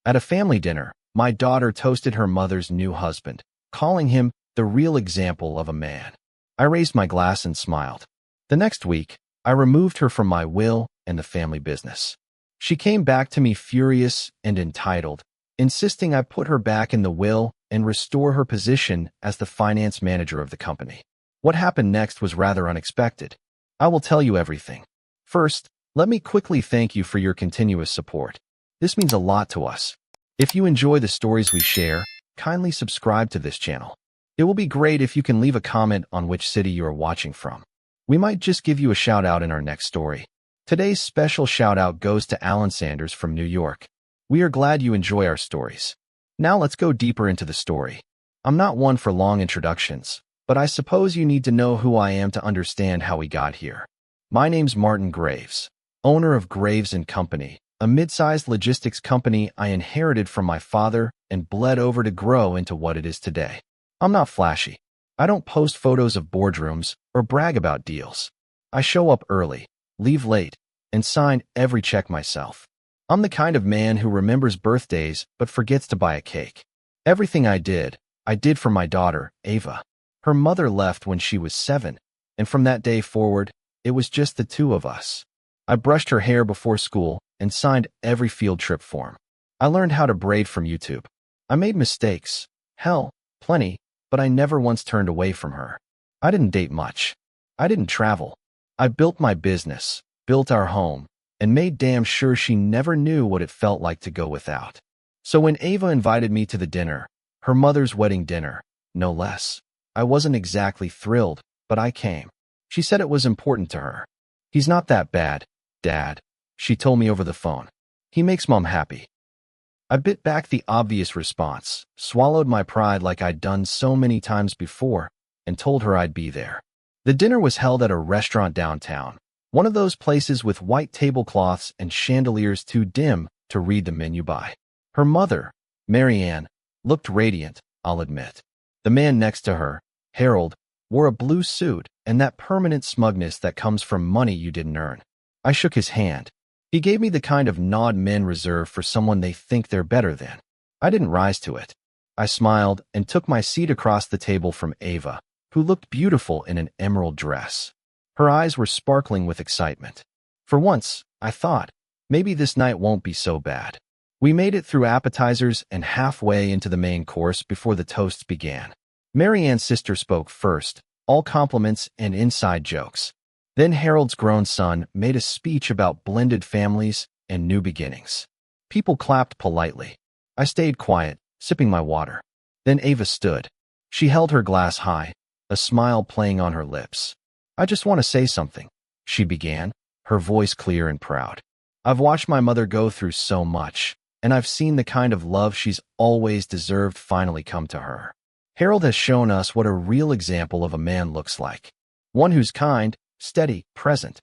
At a family dinner, my daughter toasted her mother's new husband, calling him the real example of a man. I raised my glass and smiled. The next week, I removed her from my will and the family business. She came back to me furious and entitled, insisting I put her back in the will and restore her position as the finance manager of the company. What happened next was rather unexpected. I will tell you everything. First, let me quickly thank you for your continuous support. This means a lot to us. If you enjoy the stories we share, kindly subscribe to this channel. It will be great if you can leave a comment on which city you are watching from. We might just give you a shout out in our next story. Today's special shout out goes to Alan Sanders from New York. We are glad you enjoy our stories. Now let's go deeper into the story. I'm not one for long introductions, but I suppose you need to know who I am to understand how we got here. My name's Martin Graves, owner of Graves & Company, a mid-sized logistics company I inherited from my father and bled over to grow into what it is today. I'm not flashy. I don't post photos of boardrooms or brag about deals. I show up early, leave late, and sign every check myself. I'm the kind of man who remembers birthdays but forgets to buy a cake. Everything I did for my daughter, Ava. Her mother left when she was 7, and from that day forward, it was just the two of us. I brushed her hair before school and signed every field trip form. I learned how to braid from YouTube. I made mistakes. Hell, plenty, but I never once turned away from her. I didn't date much. I didn't travel. I built my business, built our home, and made damn sure she never knew what it felt like to go without. So when Ava invited me to the dinner, her mother's wedding dinner, no less, I wasn't exactly thrilled, but I came. She said it was important to her. "He's not that bad, Dad," she told me over the phone. "He makes Mom happy." I bit back the obvious response, swallowed my pride like I'd done so many times before, and told her I'd be there. The dinner was held at a restaurant downtown, one of those places with white tablecloths and chandeliers too dim to read the menu by. Her mother, Marianne, looked radiant, I'll admit. The man next to her, Harold, wore a blue suit and that permanent smugness that comes from money you didn't earn. I shook his hand. He gave me the kind of nod men reserve for someone they think they're better than. I didn't rise to it. I smiled and took my seat across the table from Ava, who looked beautiful in an emerald dress. Her eyes were sparkling with excitement. For once, I thought, maybe this night won't be so bad. We made it through appetizers and halfway into the main course before the toasts began. Marianne's sister spoke first, all compliments and inside jokes. Then Harold's grown son made a speech about blended families and new beginnings. People clapped politely. I stayed quiet, sipping my water. Then Ava stood. She held her glass high, a smile playing on her lips. "I just want to say something," she began, her voice clear and proud. "I've watched my mother go through so much, and I've seen the kind of love she's always deserved finally come to her. Harold has shown us what a real example of a man looks like. One who's kind, steady, present."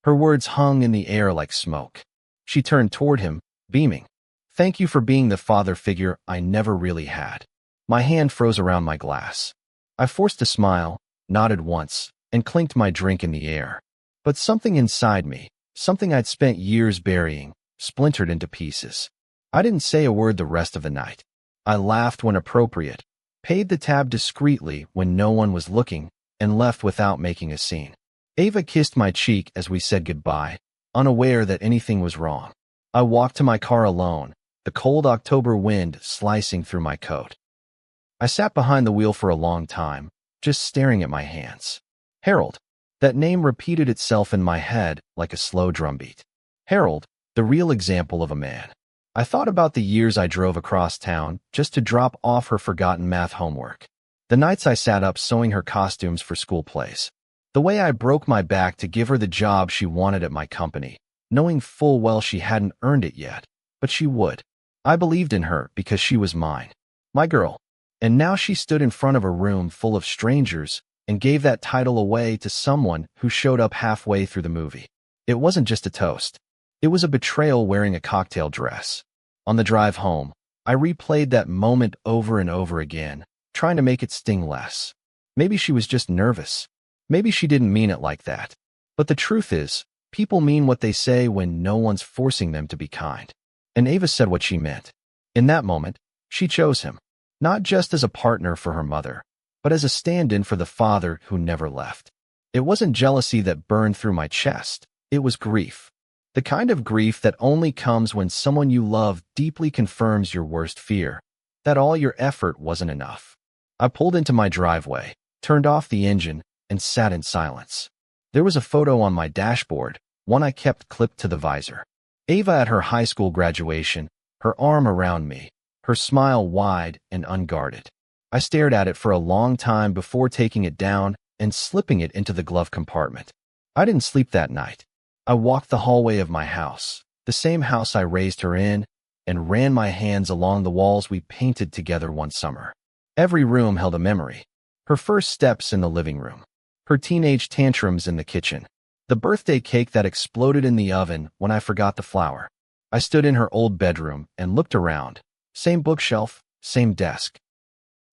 Her words hung in the air like smoke. She turned toward him, beaming. "Thank you for being the father figure I never really had." My hand froze around my glass. I forced a smile, nodded once, and clinked my drink in the air. But something inside me, something I'd spent years burying, splintered into pieces. I didn't say a word the rest of the night. I laughed when appropriate, paid the tab discreetly when no one was looking, and left without making a scene. Ava kissed my cheek as we said goodbye, unaware that anything was wrong. I walked to my car alone, the cold October wind slicing through my coat. I sat behind the wheel for a long time, just staring at my hands. Harold. That name repeated itself in my head like a slow drumbeat. Harold, the real example of a man. I thought about the years I drove across town just to drop off her forgotten math homework. The nights I sat up sewing her costumes for school plays. The way I broke my back to give her the job she wanted at my company, knowing full well she hadn't earned it yet, but she would. I believed in her because she was mine. My girl. And now she stood in front of a room full of strangers and gave that title away to someone who showed up halfway through the movie. It wasn't just a toast. It was a betrayal wearing a cocktail dress. On the drive home, I replayed that moment over and over again, trying to make it sting less. Maybe she was just nervous. Maybe she didn't mean it like that. But the truth is, people mean what they say when no one's forcing them to be kind. And Ava said what she meant. In that moment, she chose him, not just as a partner for her mother, but as a stand-in for the father who never left. It wasn't jealousy that burned through my chest. It was grief. The kind of grief that only comes when someone you love deeply confirms your worst fear, that all your effort wasn't enough. I pulled into my driveway, turned off the engine, and sat in silence. There was a photo on my dashboard, one I kept clipped to the visor. Ava at her high school graduation, her arm around me, her smile wide and unguarded. I stared at it for a long time before taking it down and slipping it into the glove compartment. I didn't sleep that night. I walked the hallway of my house, the same house I raised her in, and ran my hands along the walls we painted together one summer. Every room held a memory. Her first steps in the living room, her teenage tantrums in the kitchen, the birthday cake that exploded in the oven when I forgot the flour. I stood in her old bedroom and looked around. Same bookshelf, same desk.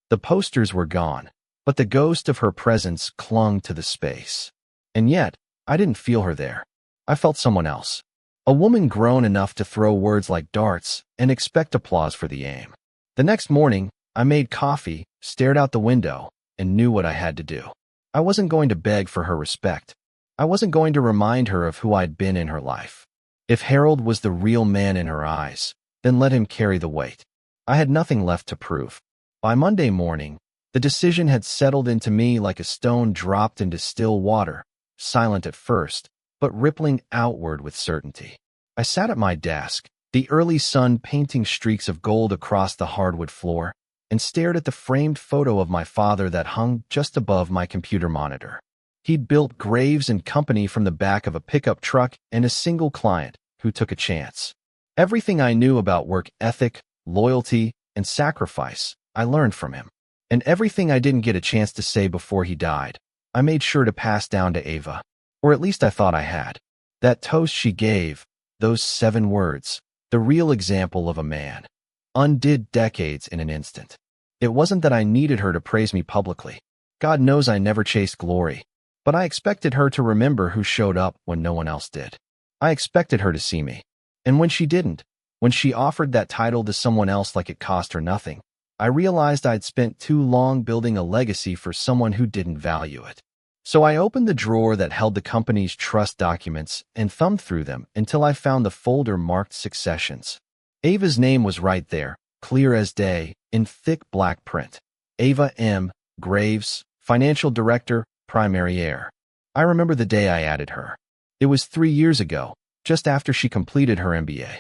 The posters were gone, but the ghost of her presence clung to the space. And yet, I didn't feel her there. I felt someone else. A woman grown enough to throw words like darts and expect applause for the aim. The next morning, I made coffee, stared out the window, and knew what I had to do. I wasn't going to beg for her respect. I wasn't going to remind her of who I'd been in her life. If Harold was the real man in her eyes, then let him carry the weight. I had nothing left to prove. By Monday morning, the decision had settled into me like a stone dropped into still water, silent at first, but rippling outward with certainty. I sat at my desk, the early sun painting streaks of gold across the hardwood floor, and stared at the framed photo of my father that hung just above my computer monitor. He'd built Graves and Company from the back of a pickup truck and a single client who took a chance. Everything I knew about work ethic, loyalty, and sacrifice, I learned from him. And everything I didn't get a chance to say before he died, I made sure to pass down to Ava. Or at least I thought I had. That toast she gave, those 7 words, the real example of a man, undid decades in an instant. It wasn't that I needed her to praise me publicly. God knows I never chased glory. But I expected her to remember who showed up when no one else did. I expected her to see me. And when she didn't, when she offered that title to someone else like it cost her nothing, I realized I'd spent too long building a legacy for someone who didn't value it. So I opened the drawer that held the company's trust documents and thumbed through them until I found the folder marked Successions. Ava's name was right there, clear as day, in thick black print. Ava M. Graves, Financial Director, Primary Heir. I remember the day I added her. It was 3 years ago, just after she completed her MBA.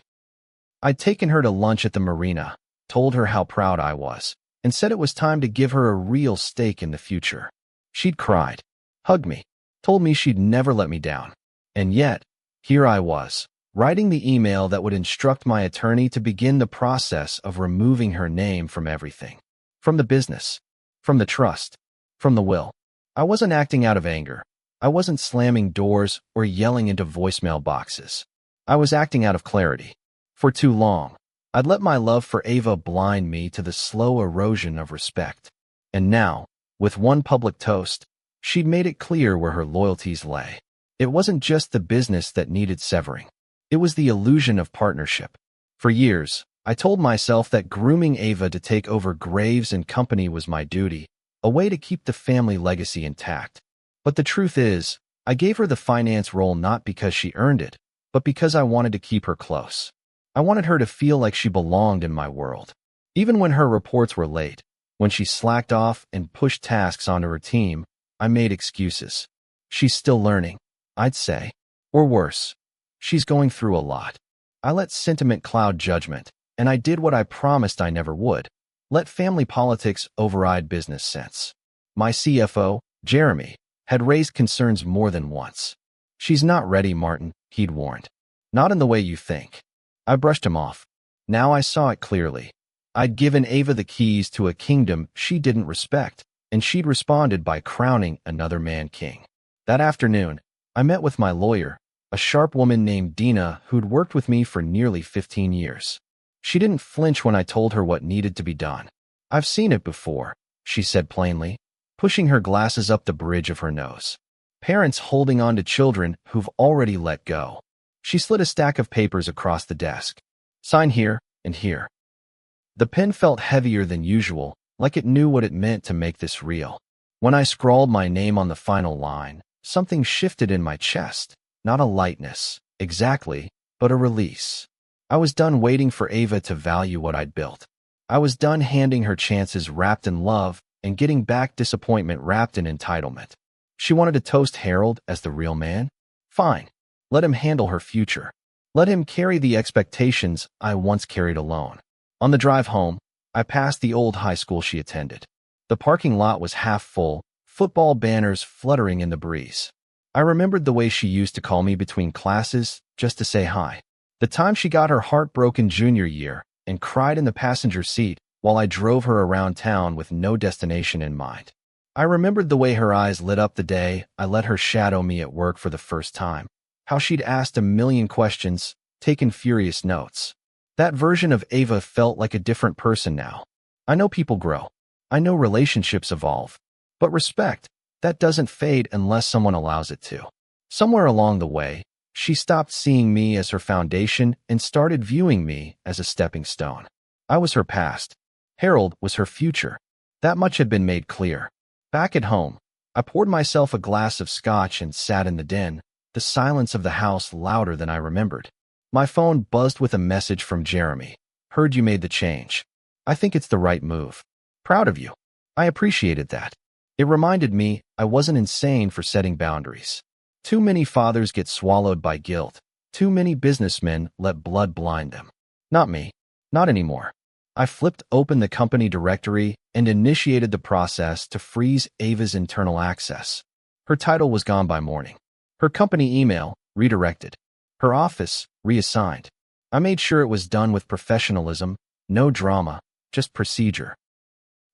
I'd taken her to lunch at the marina, told her how proud I was, and said it was time to give her a real stake in the future. She'd cried, hugged me, told me she'd never let me down. And yet, here I was, writing the email that would instruct my attorney to begin the process of removing her name from everything. From the business, from the trust, from the will. I wasn't acting out of anger. I wasn't slamming doors or yelling into voicemail boxes. I was acting out of clarity. For too long, I'd let my love for Ava blind me to the slow erosion of respect. And now, with one public toast, she'd made it clear where her loyalties lay. It wasn't just the business that needed severing. It was the illusion of partnership. For years, I told myself that grooming Ava to take over Graves and Company was my duty, a way to keep the family legacy intact. But the truth is, I gave her the finance role not because she earned it, but because I wanted to keep her close. I wanted her to feel like she belonged in my world. Even when her reports were late, when she slacked off and pushed tasks onto her team, I made excuses. She's still learning, I'd say. Or worse, she's going through a lot. I let sentiment cloud judgment, and I did what I promised I never would. Let family politics override business sense. My CFO, Jeremy, had raised concerns more than once. She's not ready, Martin, he'd warned. Not in the way you think. I brushed him off. Now I saw it clearly. I'd given Ava the keys to a kingdom she didn't respect, and she'd responded by crowning another man king. That afternoon, I met with my lawyer, a sharp woman named Dina who'd worked with me for nearly 15 years. She didn't flinch when I told her what needed to be done. I've seen it before, she said plainly, pushing her glasses up the bridge of her nose. Parents holding on to children who've already let go. She slid a stack of papers across the desk. Sign here and here. The pen felt heavier than usual, like it knew what it meant to make this real. When I scrawled my name on the final line, something shifted in my chest. Not a lightness, exactly, but a release. I was done waiting for Ava to value what I'd built. I was done handing her chances wrapped in love and getting back disappointment wrapped in entitlement. She wanted to toast Harold as the real man? Fine. Let him handle her future. Let him carry the expectations I once carried alone. On the drive home, I passed the old high school she attended. The parking lot was half full, football banners fluttering in the breeze. I remembered the way she used to call me between classes just to say hi. The time she got her heart broken junior year and cried in the passenger seat while I drove her around town with no destination in mind. I remembered the way her eyes lit up the day I let her shadow me at work for the first time, how she'd asked a million questions, taken furious notes. That version of Ava felt like a different person now. I know people grow. I know relationships evolve. But respect, that doesn't fade unless someone allows it to. Somewhere along the way, she stopped seeing me as her foundation and started viewing me as a stepping stone. I was her past. Harold was her future. That much had been made clear. Back at home, I poured myself a glass of scotch and sat in the den, the silence of the house louder than I remembered. My phone buzzed with a message from Jeremy. Heard you made the change. I think it's the right move. Proud of you. I appreciated that. It reminded me I wasn't insane for setting boundaries. Too many fathers get swallowed by guilt. Too many businessmen let blood blind them. Not me. Not anymore. I flipped open the company directory and initiated the process to freeze Ava's internal access. Her title was gone by morning. Her company email, redirected. Her office, reassigned. I made sure it was done with professionalism, no drama, just procedure.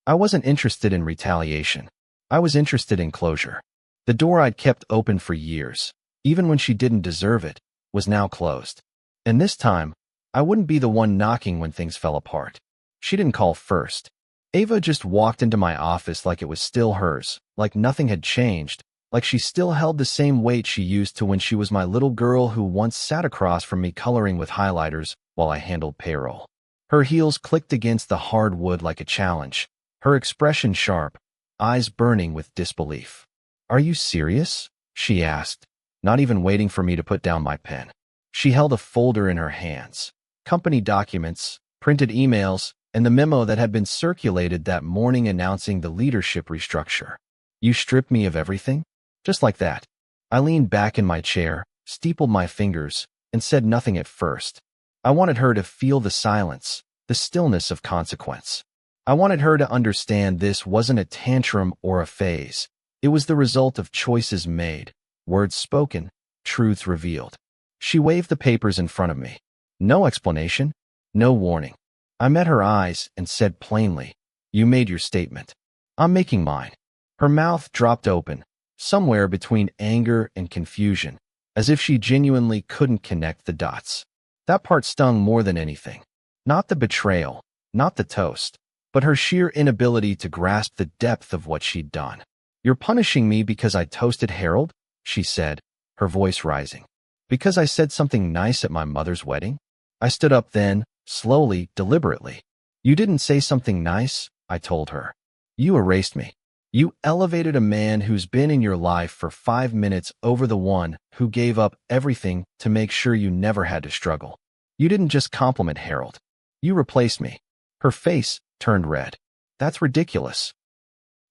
I wasn't interested in retaliation. I was interested in closure. The door I'd kept open for years, even when she didn't deserve it, was now closed. And this time, I wouldn't be the one knocking when things fell apart. She didn't call first. Ava just walked into my office like it was still hers, like nothing had changed, like she still held the same weight she used to when she was my little girl who once sat across from me coloring with highlighters while I handled payroll. Her heels clicked against the hard wood like a challenge, her expression sharp, eyes burning with disbelief. "Are you serious?" she asked, not even waiting for me to put down my pen. She held a folder in her hands, company documents, printed emails, and the memo that had been circulated that morning announcing the leadership restructure. "You stripped me of everything?" Just like that. I leaned back in my chair, steepled my fingers, and said nothing at first. I wanted her to feel the silence, the stillness of consequence. I wanted her to understand this wasn't a tantrum or a phase. It was the result of choices made, words spoken, truths revealed. She waved the papers in front of me. No explanation, no warning. I met her eyes and said plainly, "You made your statement. I'm making mine." Her mouth dropped open, somewhere between anger and confusion, as if she genuinely couldn't connect the dots. That part stung more than anything. Not the betrayal, not the toast, but her sheer inability to grasp the depth of what she'd done. "You're punishing me because I toasted Harold?" she said, her voice rising. "Because I said something nice at my mother's wedding?" I stood up then, slowly, deliberately. "You didn't say something nice," I told her. "You erased me. You elevated a man who's been in your life for 5 minutes over the one who gave up everything to make sure you never had to struggle. You didn't just compliment Harold. You replaced me." Her face turned red. "That's ridiculous."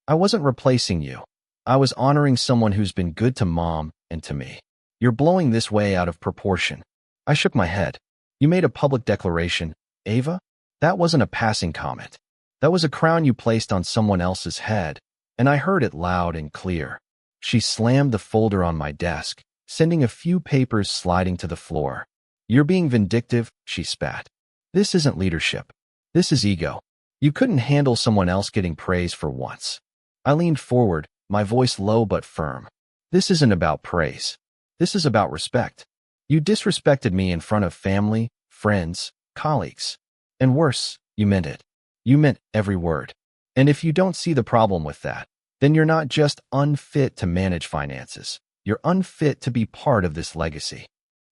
"I wasn't replacing you. I was honoring someone who's been good to Mom and to me. You're blowing this way out of proportion." I shook my head. "You made a public declaration, Ava? That wasn't a passing comment. That was a crown you placed on someone else's head, and I heard it loud and clear." She slammed the folder on my desk, sending a few papers sliding to the floor. "You're being vindictive," she spat. "This isn't leadership. This is ego. You couldn't handle someone else getting praise for once." I leaned forward, my voice low but firm. "This isn't about praise. This is about respect. You disrespected me in front of family, friends, colleagues. And worse, you meant it. You meant every word. And if you don't see the problem with that, then you're not just unfit to manage finances. You're unfit to be part of this legacy."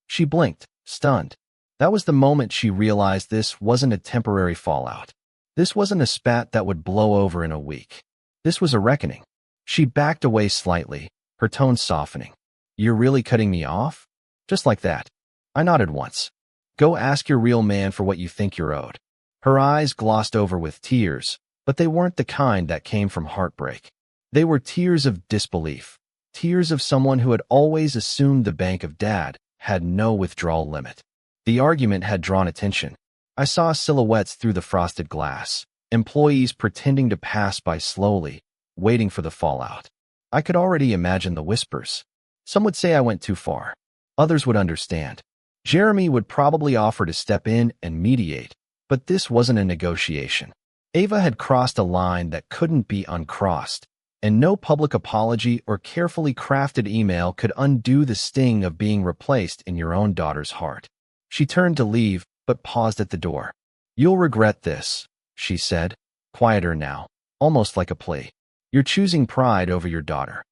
She blinked, stunned. That was the moment she realized this wasn't a temporary fallout. This wasn't a spat that would blow over in a week. This was a reckoning. She backed away slightly, her tone softening. You're really cutting me off? Just like that. I nodded once. Go ask your real man for what you think you're owed. Her eyes glossed over with tears, but they weren't the kind that came from heartbreak. They were tears of disbelief, tears of someone who had always assumed the bank of dad had no withdrawal limit. The argument had drawn attention. I saw silhouettes through the frosted glass, employees pretending to pass by slowly, waiting for the fallout. I could already imagine the whispers. Some would say I went too far. Others would understand. Jeremy would probably offer to step in and mediate, but this wasn't a negotiation. Ava had crossed a line that couldn't be uncrossed, and no public apology or carefully crafted email could undo the sting of being replaced in your own daughter's heart. She turned to leave, but paused at the door. You'll regret this, she said, quieter now, almost like a plea. You're choosing pride over your daughter.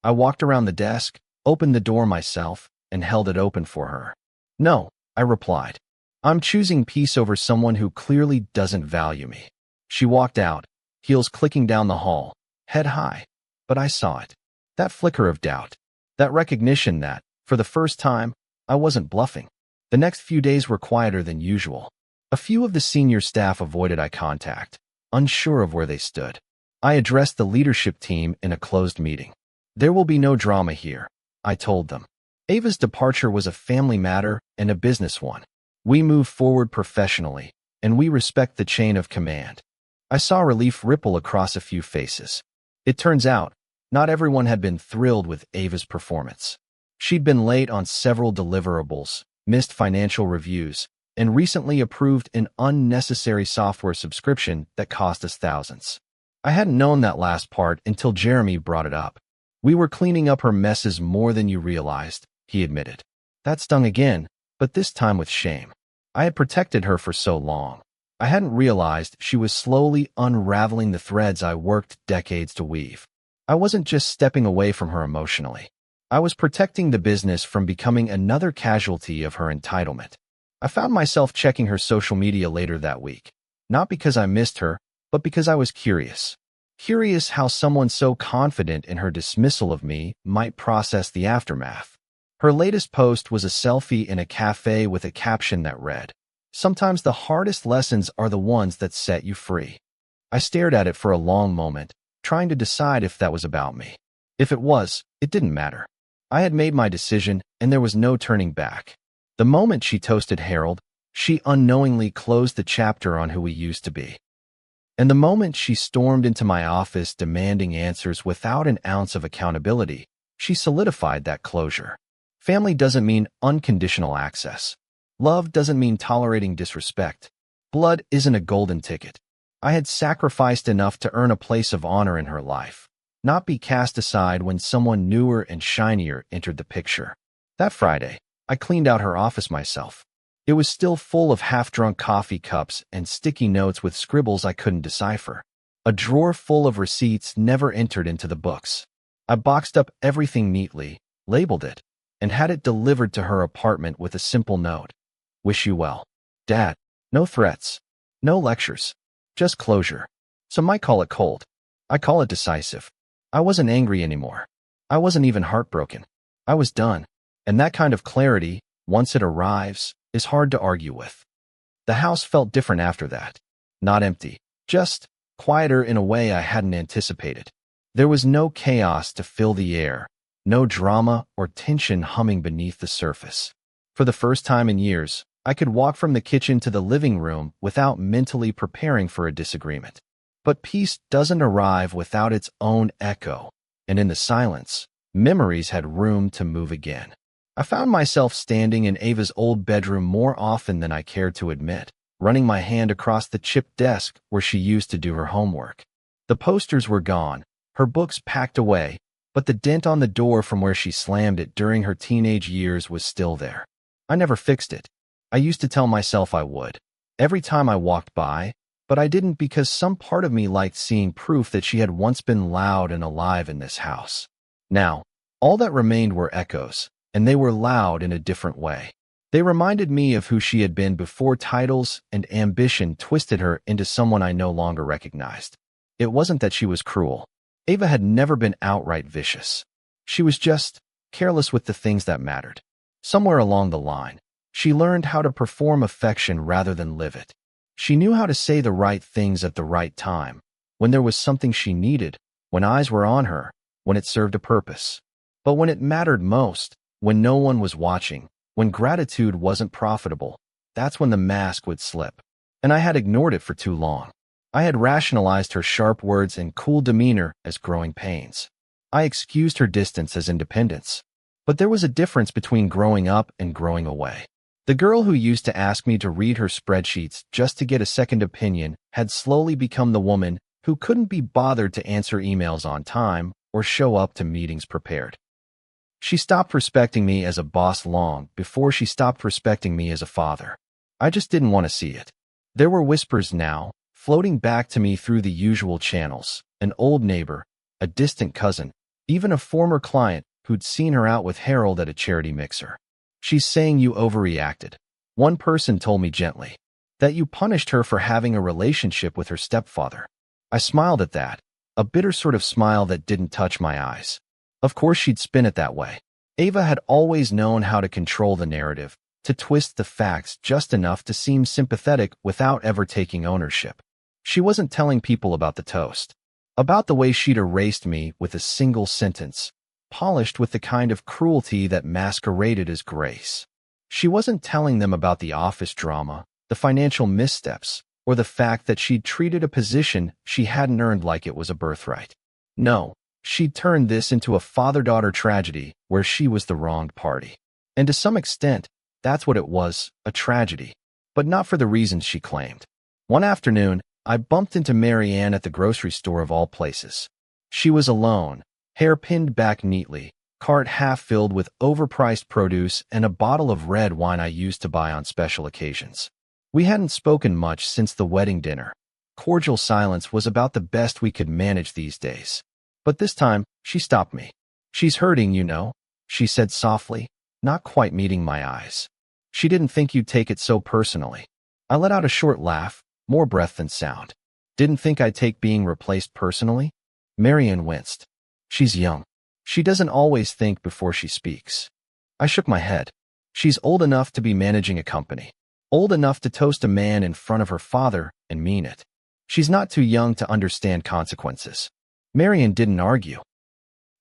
I walked around the desk, opened the door myself, and held it open for her. No, I replied. I'm choosing peace over someone who clearly doesn't value me. She walked out, heels clicking down the hall, head high. But I saw it. That flicker of doubt. That recognition that, for the first time, I wasn't bluffing. The next few days were quieter than usual. A few of the senior staff avoided eye contact, unsure of where they stood. I addressed the leadership team in a closed meeting. There will be no drama here, I told them. Ava's departure was a family matter and a business one. We move forward professionally, and we respect the chain of command. I saw relief ripple across a few faces. It turns out, not everyone had been thrilled with Ava's performance. She'd been late on several deliverables, missed financial reviews, and recently approved an unnecessary software subscription that cost us thousands. I hadn't known that last part until Jeremy brought it up. We were cleaning up her messes more than you realized, he admitted. That stung again, but this time with shame. I had protected her for so long. I hadn't realized she was slowly unraveling the threads I worked decades to weave. I wasn't just stepping away from her emotionally. I was protecting the business from becoming another casualty of her entitlement. I found myself checking her social media later that week, not because I missed her, but because I was curious. Curious how someone so confident in her dismissal of me might process the aftermath. Her latest post was a selfie in a cafe with a caption that read, "Sometimes the hardest lessons are the ones that set you free." I stared at it for a long moment, trying to decide if that was about me. If it was, it didn't matter. I had made my decision, and there was no turning back. The moment she toasted Harold, she unknowingly closed the chapter on who we used to be. And the moment she stormed into my office demanding answers without an ounce of accountability, she solidified that closure. Family doesn't mean unconditional access. Love doesn't mean tolerating disrespect. Blood isn't a golden ticket. I had sacrificed enough to earn a place of honor in her life, not be cast aside when someone newer and shinier entered the picture. That Friday, I cleaned out her office myself. It was still full of half-drunk coffee cups and sticky notes with scribbles I couldn't decipher. A drawer full of receipts never entered into the books. I boxed up everything neatly, labeled it, and had it delivered to her apartment with a simple note. Wish you well. Dad. No threats. No lectures. Just closure. Some might call it cold. I call it decisive. I wasn't angry anymore. I wasn't even heartbroken. I was done. And that kind of clarity, once it arrives, is hard to argue with. The house felt different after that. Not empty. Just quieter in a way I hadn't anticipated. There was no chaos to fill the air, no drama or tension humming beneath the surface. For the first time in years, I could walk from the kitchen to the living room without mentally preparing for a disagreement. But peace doesn't arrive without its own echo, and in the silence, memories had room to move again. I found myself standing in Ava's old bedroom more often than I cared to admit, running my hand across the chipped desk where she used to do her homework. The posters were gone, her books packed away, but the dent on the door from where she slammed it during her teenage years was still there. I never fixed it. I used to tell myself I would, every time I walked by, but I didn't because some part of me liked seeing proof that she had once been loud and alive in this house. Now, all that remained were echoes, and they were loud in a different way. They reminded me of who she had been before titles and ambition twisted her into someone I no longer recognized. It wasn't that she was cruel. Ava had never been outright vicious. She was just careless with the things that mattered. Somewhere along the line, she learned how to perform affection rather than live it. She knew how to say the right things at the right time, when there was something she needed, when eyes were on her, when it served a purpose. But when it mattered most, when no one was watching, when gratitude wasn't profitable, that's when the mask would slip. And I had ignored it for too long. I had rationalized her sharp words and cool demeanor as growing pains. I excused her distance as independence. But there was a difference between growing up and growing away. The girl who used to ask me to read her spreadsheets just to get a second opinion had slowly become the woman who couldn't be bothered to answer emails on time or show up to meetings prepared. She stopped respecting me as a boss long before she stopped respecting me as a father. I just didn't want to see it. There were whispers now, floating back to me through the usual channels, an old neighbor, a distant cousin, even a former client who'd seen her out with Harold at a charity mixer. She's saying you overreacted. One person told me gently that you punished her for having a relationship with her stepfather. I smiled at that, a bitter sort of smile that didn't touch my eyes. Of course she'd spin it that way. Ava had always known how to control the narrative, to twist the facts just enough to seem sympathetic without ever taking ownership. She wasn't telling people about the toast, about the way she'd erased me with a single sentence, polished with the kind of cruelty that masqueraded as grace. She wasn't telling them about the office drama, the financial missteps, or the fact that she'd treated a position she hadn't earned like it was a birthright. No, she'd turned this into a father-daughter tragedy where she was the wronged party. And to some extent, that's what it was, a tragedy. But not for the reasons she claimed. One afternoon, I bumped into Mary Ann at the grocery store of all places. She was alone, hair pinned back neatly, cart half filled with overpriced produce and a bottle of red wine I used to buy on special occasions. We hadn't spoken much since the wedding dinner. Cordial silence was about the best we could manage these days. But this time, she stopped me. "She's hurting, you know," she said softly, not quite meeting my eyes. "She didn't think you'd take it so personally." I let out a short laugh, more breath than sound. "Didn't think I'd take being replaced personally?" Marian winced. "She's young. She doesn't always think before she speaks." I shook my head. "She's old enough to be managing a company. Old enough to toast a man in front of her father and mean it. She's not too young to understand consequences." Marian didn't argue.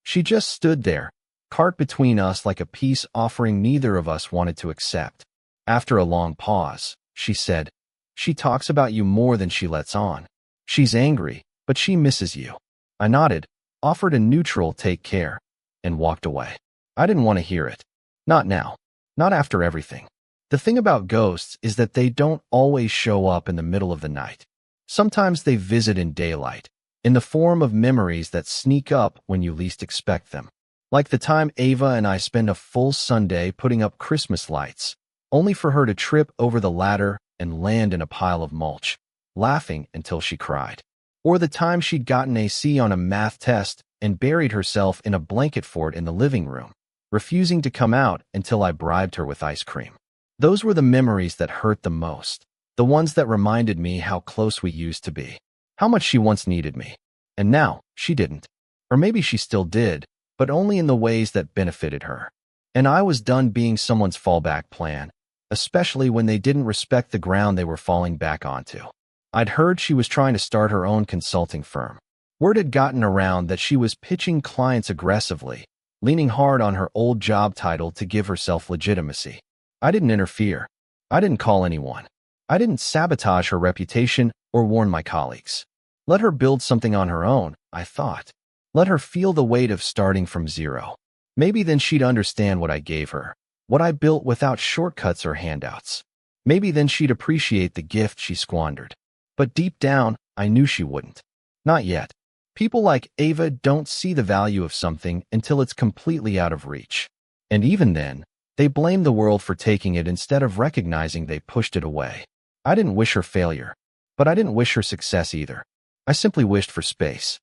She just stood there, cart between us like a peace offering neither of us wanted to accept. After a long pause, she said, "She talks about you more than she lets on. She's angry, but she misses you." I nodded, offered a neutral take care, and walked away. I didn't want to hear it. Not now. Not after everything. The thing about ghosts is that they don't always show up in the middle of the night. Sometimes they visit in daylight, in the form of memories that sneak up when you least expect them. Like the time Ava and I spent a full Sunday putting up Christmas lights, only for her to trip over the ladder and land in a pile of mulch, laughing until she cried. Or the time she'd gotten a C on a math test and buried herself in a blanket fort in the living room, refusing to come out until I bribed her with ice cream. Those were the memories that hurt the most, the ones that reminded me how close we used to be, how much she once needed me. And now, she didn't. Or maybe she still did, but only in the ways that benefited her. And I was done being someone's fallback plan, especially when they didn't respect the ground they were falling back onto. I'd heard she was trying to start her own consulting firm. Word had gotten around that she was pitching clients aggressively, leaning hard on her old job title to give herself legitimacy. I didn't interfere. I didn't call anyone. I didn't sabotage her reputation or warn my colleagues. Let her build something on her own, I thought. Let her feel the weight of starting from zero. Maybe then she'd understand what I gave her, what I built without shortcuts or handouts. Maybe then she'd appreciate the gift she squandered. But deep down, I knew she wouldn't. Not yet. People like Ava don't see the value of something until it's completely out of reach. And even then, they blame the world for taking it instead of recognizing they pushed it away. I didn't wish her failure, but I didn't wish her success either. I simply wished for space.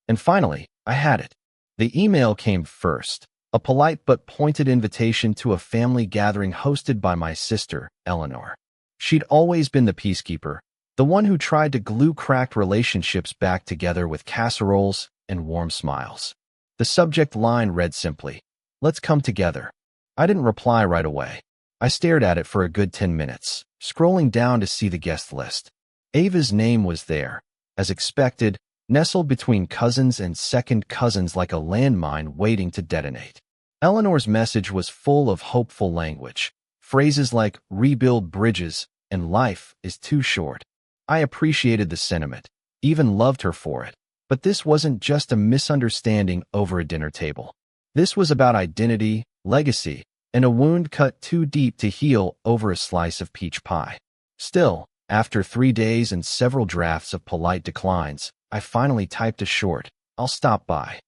And finally, I had it. The email came first, A polite but pointed invitation to a family gathering hosted by my sister, Eleanor. She'd always been the peacekeeper, the one who tried to glue cracked relationships back together with casseroles and warm smiles. The subject line read simply, "Let's come together." I didn't reply right away. I stared at it for a good 10 minutes, scrolling down to see the guest list. Ava's name was there, as expected, nestled between cousins and second cousins like a landmine waiting to detonate. Eleanor's message was full of hopeful language, phrases like "rebuild bridges" and "life is too short." I appreciated the sentiment, even loved her for it. But this wasn't just a misunderstanding over a dinner table. This was about identity, legacy, and a wound cut too deep to heal over a slice of peach pie. Still, after 3 days and several drafts of polite declines, I finally typed a short, "I'll stop by."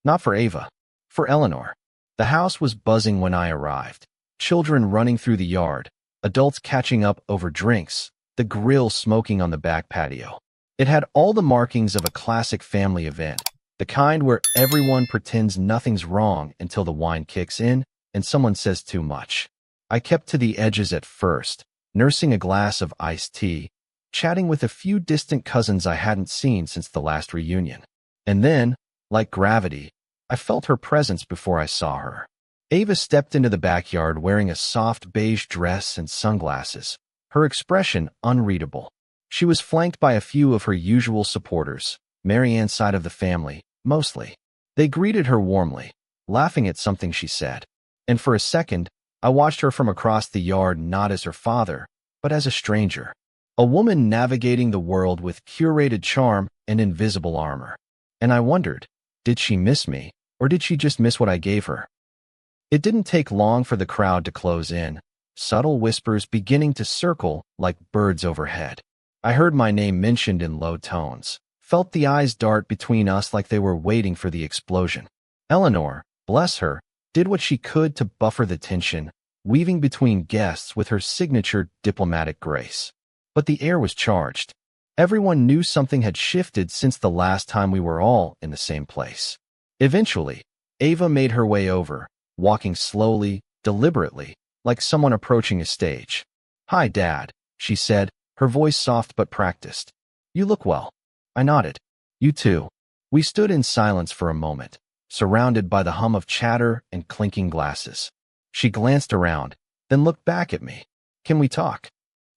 Not for Ava. For Eleanor. The house was buzzing when I arrived. Children running through the yard, adults catching up over drinks, the grill smoking on the back patio. It had all the markings of a classic family event, the kind where everyone pretends nothing's wrong until the wine kicks in and someone says too much. I kept to the edges at first, nursing a glass of iced tea, chatting with a few distant cousins I hadn't seen since the last reunion. And then, like gravity, I felt her presence before I saw her. Ava stepped into the backyard wearing a soft beige dress and sunglasses, her expression unreadable. She was flanked by a few of her usual supporters, Marianne's side of the family, mostly. They greeted her warmly, laughing at something she said. And for a second, I watched her from across the yard not as her father, but as a stranger. A woman navigating the world with curated charm and invisible armor. And I wondered, did she miss me, or did she just miss what I gave her? It didn't take long for the crowd to close in, subtle whispers beginning to circle like birds overhead. I heard my name mentioned in low tones, felt the eyes dart between us like they were waiting for the explosion. Eleanor, bless her, did what she could to buffer the tension, weaving between guests with her signature diplomatic grace. But the air was charged. Everyone knew something had shifted since the last time we were all in the same place. Eventually, Ava made her way over, walking slowly, deliberately, like someone approaching a stage. "Hi, Dad," she said, her voice soft but practiced. "You look well." I nodded. "You too." We stood in silence for a moment, surrounded by the hum of chatter and clinking glasses. She glanced around, then looked back at me. "Can we talk?"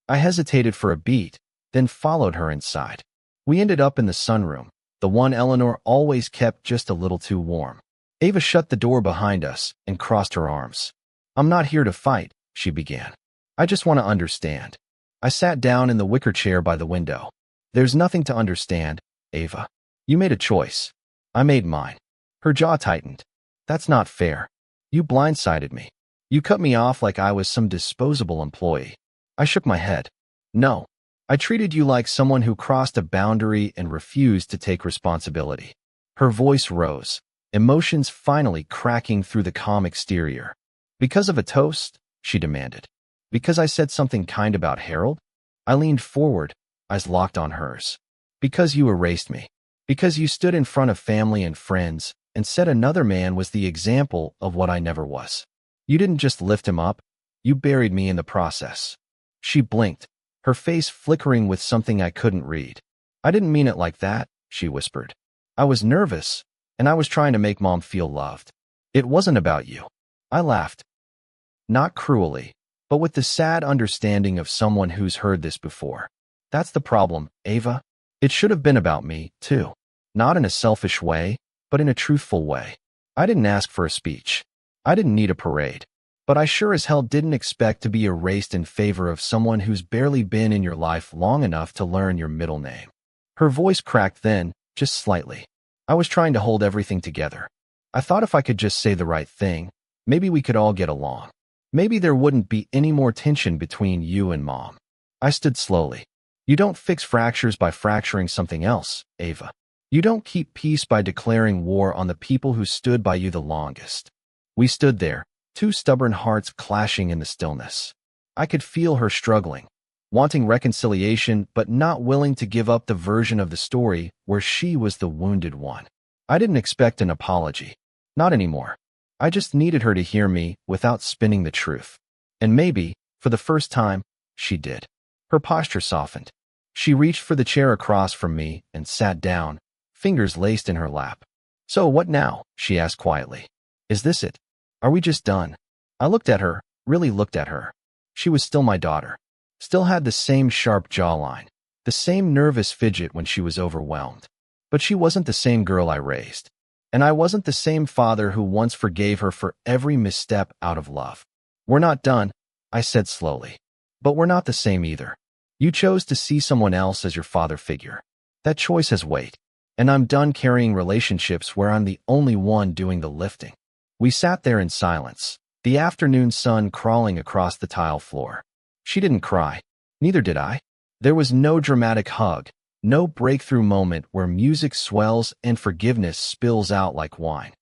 I hesitated for a beat, then followed her inside. We ended up in the sunroom, the one Eleanor always kept just a little too warm. Ava shut the door behind us and crossed her arms. "I'm not here to fight," she began. "I just want to understand." I sat down in the wicker chair by the window. "There's nothing to understand, Ava. You made a choice. I made mine." Her jaw tightened. "That's not fair. You blindsided me. You cut me off like I was some disposable employee." I shook my head. "No. I treated you like someone who crossed a boundary and refused to take responsibility." Her voice rose, emotions finally cracking through the calm exterior. "Because of a toast?" she demanded. "Because I said something kind about Harold?" I leaned forward, eyes locked on hers. "Because you erased me. Because you stood in front of family and friends and said another man was the example of what I never was. You didn't just lift him up, you buried me in the process." She blinked, her face flickering with something I couldn't read. "I didn't mean it like that," she whispered. "I was nervous, and I was trying to make Mom feel loved. It wasn't about you." I laughed. Not cruelly, but with the sad understanding of someone who's heard this before. "That's the problem, Ava. It should have been about me, too. Not in a selfish way, but in a truthful way. I didn't ask for a speech. I didn't need a parade. But I sure as hell didn't expect to be erased in favor of someone who's barely been in your life long enough to learn your middle name." Her voice cracked then, just slightly. I was trying to hold everything together. I thought if I could just say the right thing, maybe we could all get along. Maybe there wouldn't be any more tension between you and Mom. I stood slowly. "You don't fix fractures by fracturing something else, Ava. You don't keep peace by declaring war on the people who stood by you the longest." We stood there, two stubborn hearts clashing in the stillness. I could feel her struggling, wanting reconciliation but not willing to give up the version of the story where she was the wounded one. I didn't expect an apology. Not anymore. I just needed her to hear me without spinning the truth. And maybe, for the first time, she did. Her posture softened. She reached for the chair across from me and sat down, fingers laced in her lap. "So what now?" she asked quietly. "Is this it? Are we just done?" I looked at her, really looked at her. She was still my daughter. Still had the same sharp jawline, the same nervous fidget when she was overwhelmed. But she wasn't the same girl I raised. And I wasn't the same father who once forgave her for every misstep out of love. "We're not done," I said slowly. "But we're not the same either. You chose to see someone else as your father figure. That choice has weight. And I'm done carrying relationships where I'm the only one doing the lifting." We sat there in silence, the afternoon sun crawling across the tile floor. She didn't cry. Neither did I. There was no dramatic hug, no breakthrough moment where music swells and forgiveness spills out like wine.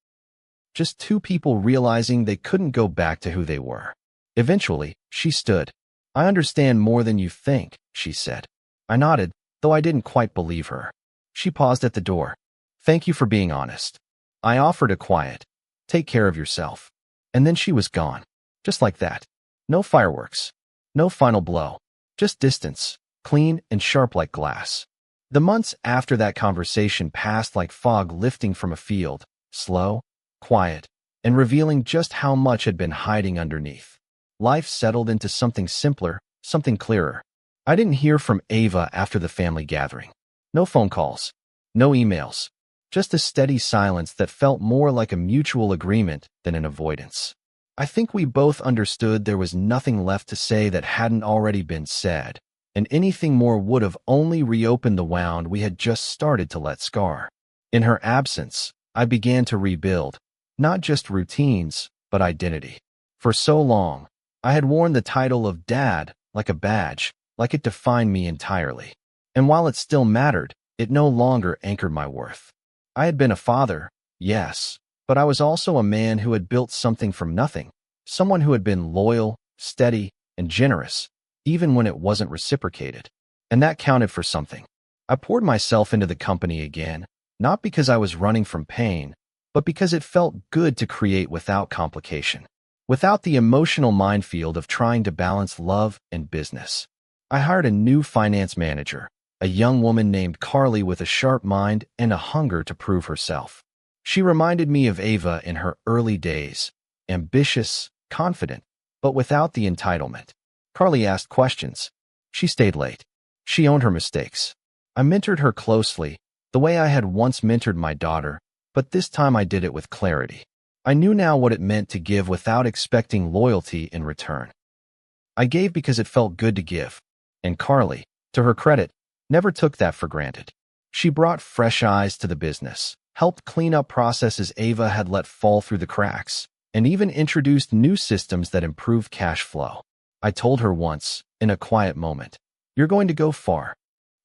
Just two people realizing they couldn't go back to who they were. Eventually, she stood. "I understand more than you think," she said. I nodded, though I didn't quite believe her. She paused at the door. "Thank you for being honest." I offered a quiet, "Take care of yourself." And then she was gone. Just like that. No fireworks. No final blow. Just distance, clean and sharp like glass. The months after that conversation passed like fog lifting from a field, slow, quiet, and revealing just how much had been hiding underneath. Life settled into something simpler, something clearer. I didn't hear from Ava after the family gathering. No phone calls. No emails. Just a steady silence that felt more like a mutual agreement than an avoidance. I think we both understood there was nothing left to say that hadn't already been said, and anything more would have only reopened the wound we had just started to let scar. In her absence, I began to rebuild, not just routines, but identity. For so long, I had worn the title of dad like a badge, like it defined me entirely. And while it still mattered, it no longer anchored my worth. I had been a father, yes, but I was also a man who had built something from nothing, someone who had been loyal, steady, and generous, even when it wasn't reciprocated. And that counted for something. I poured myself into the company again, not because I was running from pain, but because it felt good to create without complication, without the emotional minefield of trying to balance love and business. I hired a new finance manager, a young woman named Carly with a sharp mind and a hunger to prove herself. She reminded me of Ava in her early days, ambitious, confident, but without the entitlement. Carly asked questions. She stayed late. She owned her mistakes. I mentored her closely, the way I had once mentored my daughter, but this time I did it with clarity. I knew now what it meant to give without expecting loyalty in return. I gave because it felt good to give, and Carly, to her credit, never took that for granted. She brought fresh eyes to the business, helped clean up processes Ava had let fall through the cracks, and even introduced new systems that improved cash flow. I told her once, in a quiet moment, "You're going to go far."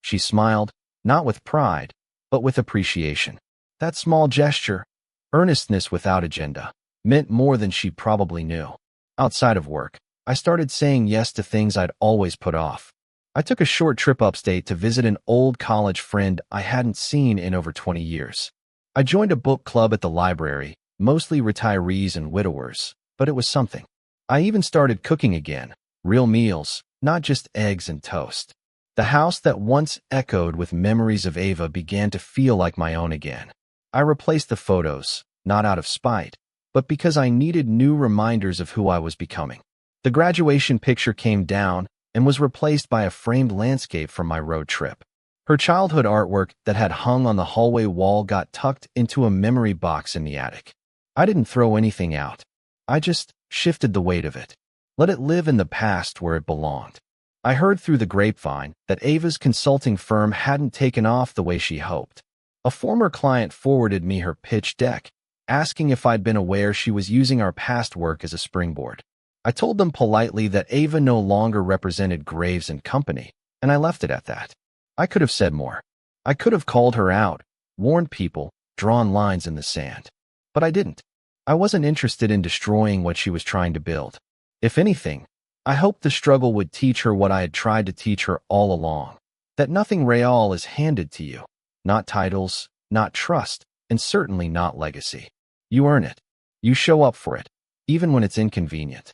She smiled, not with pride, but with appreciation. That small gesture, earnestness without agenda, meant more than she probably knew. Outside of work, I started saying yes to things I'd always put off. I took a short trip upstate to visit an old college friend I hadn't seen in over 20 years. I joined a book club at the library, mostly retirees and widowers, but it was something. I even started cooking again, real meals, not just eggs and toast. The house that once echoed with memories of Ava began to feel like my own again. I replaced the photos, not out of spite, but because I needed new reminders of who I was becoming. The graduation picture came down and was replaced by a framed landscape from my road trip. Her childhood artwork that had hung on the hallway wall got tucked into a memory box in the attic. I didn't throw anything out. I just shifted the weight of it. Let it live in the past where it belonged. I heard through the grapevine that Ava's consulting firm hadn't taken off the way she hoped. A former client forwarded me her pitch deck, asking if I'd been aware she was using our past work as a springboard. I told them politely that Ava no longer represented Graves and Company, and I left it at that. I could have said more. I could have called her out, warned people, drawn lines in the sand. But I didn't. I wasn't interested in destroying what she was trying to build. If anything, I hoped the struggle would teach her what I had tried to teach her all along, that nothing real is handed to you. Not titles, not trust, and certainly not legacy. You earn it. You show up for it, even when it's inconvenient.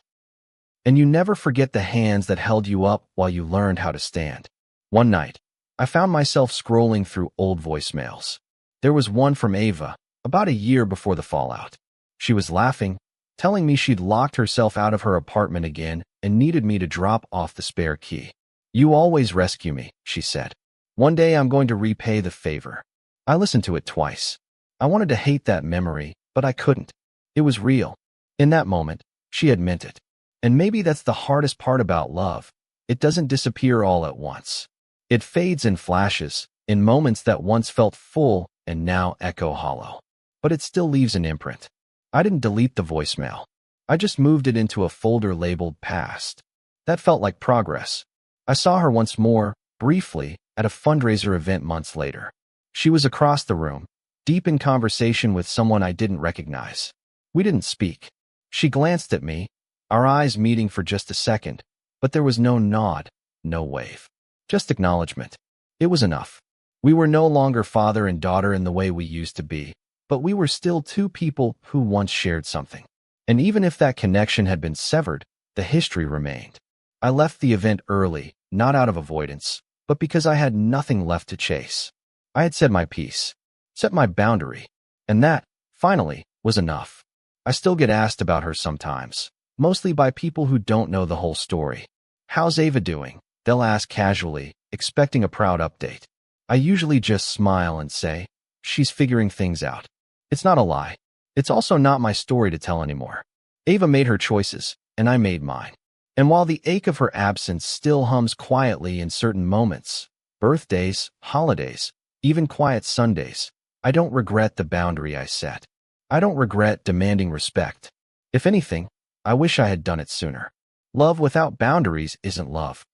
And you never forget the hands that held you up while you learned how to stand. One night, I found myself scrolling through old voicemails. There was one from Ava, about a year before the fallout. She was laughing, telling me she'd locked herself out of her apartment again and needed me to drop off the spare key. "You always rescue me," she said. "One day I'm going to repay the favor." I listened to it twice. I wanted to hate that memory, but I couldn't. It was real. In that moment, she had meant it. And maybe that's the hardest part about love. It doesn't disappear all at once. It fades in flashes, in moments that once felt full and now echo hollow. But it still leaves an imprint. I didn't delete the voicemail. I just moved it into a folder labeled past. That felt like progress. I saw her once more, briefly, at a fundraiser event months later. She was across the room, deep in conversation with someone I didn't recognize. We didn't speak. She glanced at me, our eyes meeting for just a second, but there was no nod, no wave. Just acknowledgement. It was enough. We were no longer father and daughter in the way we used to be, but we were still two people who once shared something. And even if that connection had been severed, the history remained. I left the event early, not out of avoidance, but because I had nothing left to chase. I had said my piece, set my boundary, and that, finally, was enough. I still get asked about her sometimes, mostly by people who don't know the whole story. "How's Ava doing?" They'll ask casually, expecting a proud update. I usually just smile and say, "She's figuring things out." It's not a lie. It's also not my story to tell anymore. Ava made her choices, and I made mine. And while the ache of her absence still hums quietly in certain moments, birthdays, holidays, even quiet Sundays, I don't regret the boundary I set. I don't regret demanding respect. If anything, I wish I had done it sooner. Love without boundaries isn't love.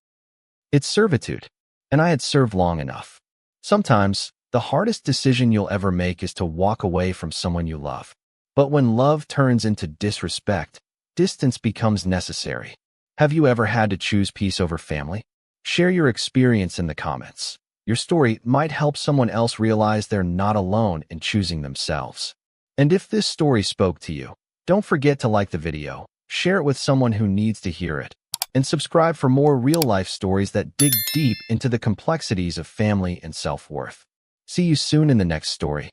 It's servitude, and I had served long enough. Sometimes, the hardest decision you'll ever make is to walk away from someone you love. But when love turns into disrespect, distance becomes necessary. Have you ever had to choose peace over family? Share your experience in the comments. Your story might help someone else realize they're not alone in choosing themselves. And if this story spoke to you, don't forget to like the video, share it with someone who needs to hear it, and subscribe for more real-life stories that dig deep into the complexities of family and self-worth. See you soon in the next story.